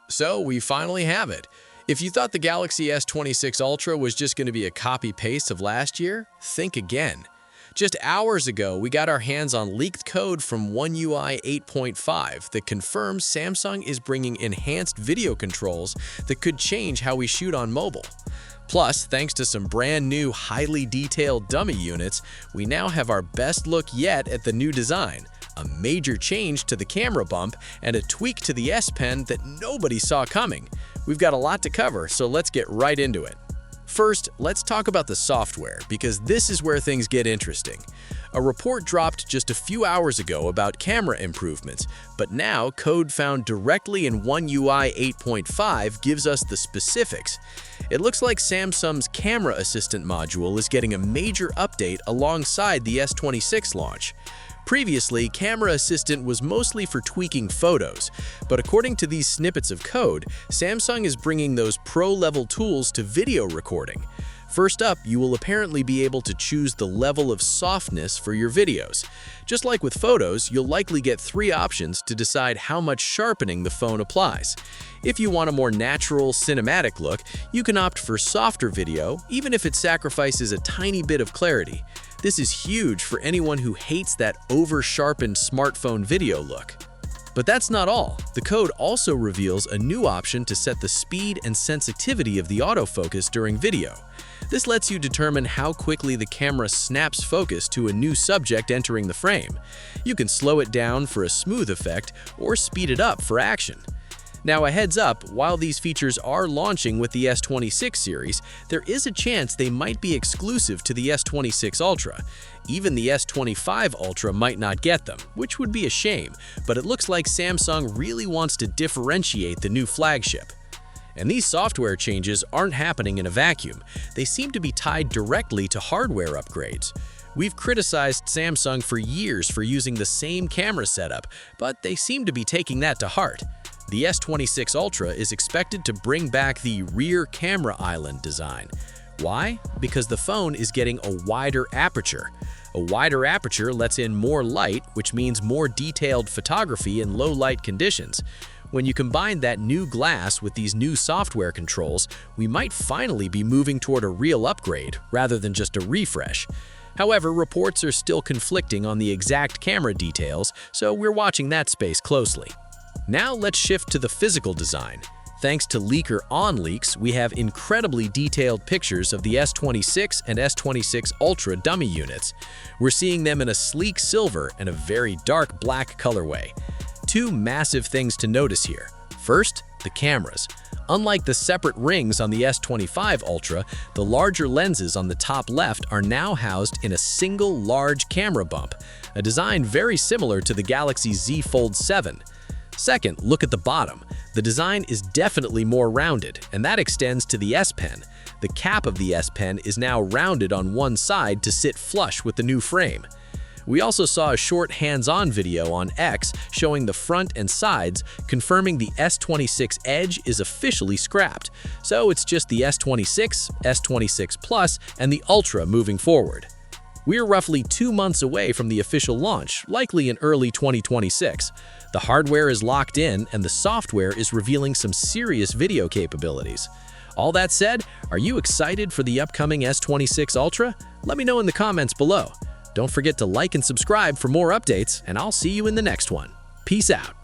So we finally have it. If you thought the Galaxy S26 Ultra was just going to be a copy-paste of last year, think again. Just hours ago, we got our hands on leaked code from One UI 8.5 that confirms Samsung is bringing enhanced video controls that could change how we shoot on mobile. Plus, thanks to some brand new, highly detailed dummy units, we now have our best look yet at the new design, a major change to the camera bump, and a tweak to the S Pen that nobody saw coming. We've got a lot to cover, so let's get right into it. First, let's talk about the software, because this is where things get interesting. A report dropped just a few hours ago about camera improvements, but now code found directly in One UI 8.5 gives us the specifics. It looks like Samsung's Camera Assistant module is getting a major update alongside the S26 launch. Previously, Camera Assistant was mostly for tweaking photos, but according to these snippets of code, Samsung is bringing those pro-level tools to video recording. First up, you will apparently be able to choose the level of softness for your videos. Just like with photos, you'll likely get 3 options to decide how much sharpening the phone applies. If you want a more natural, cinematic look, you can opt for softer video, even if it sacrifices a tiny bit of clarity. This is huge for anyone who hates that over-sharpened smartphone video look. But that's not all. The code also reveals a new option to set the speed and sensitivity of the autofocus during video. This lets you determine how quickly the camera snaps focus to a new subject entering the frame. You can slow it down for a smooth effect or speed it up for action. Now, a heads up, while these features are launching with the S26 series, there is a chance they might be exclusive to the S26 Ultra. Even the S25 Ultra might not get them, which would be a shame, but it looks like Samsung really wants to differentiate the new flagship. And these software changes aren't happening in a vacuum. They seem to be tied directly to hardware upgrades. We've criticized Samsung for years for using the same camera setup, but they seem to be taking that to heart. The S26 Ultra is expected to bring back the rear camera island design. Why? Because the phone is getting a wider aperture. A wider aperture lets in more light, which means more detailed photography in low light conditions. When you combine that new glass with these new software controls, we might finally be moving toward a real upgrade rather than just a refresh. However, reports are still conflicting on the exact camera details, so we're watching that space closely. Now let's shift to the physical design. Thanks to leaker leaks, we have incredibly detailed pictures of the S26 and S26 Ultra dummy units. We're seeing them in a sleek silver and a very dark black colorway. 2 massive things to notice here. First, the cameras. Unlike the separate rings on the S25 Ultra, the larger lenses on the top left are now housed in a single large camera bump, a design very similar to the Galaxy Z Fold 7. Second, look at the bottom. The design is definitely more rounded, and that extends to the S Pen. The cap of the S Pen is now rounded on one side to sit flush with the new frame. We also saw a short hands-on video on X showing the front and sides, confirming the S26 Edge is officially scrapped. So it's just the S26, S26 Plus, and the Ultra moving forward. We're roughly 2 months away from the official launch, likely in early 2026. The hardware is locked in, and the software is revealing some serious video capabilities. All that said, are you excited for the upcoming S26 Ultra? Let me know in the comments below. Don't forget to like and subscribe for more updates, and I'll see you in the next one. Peace out.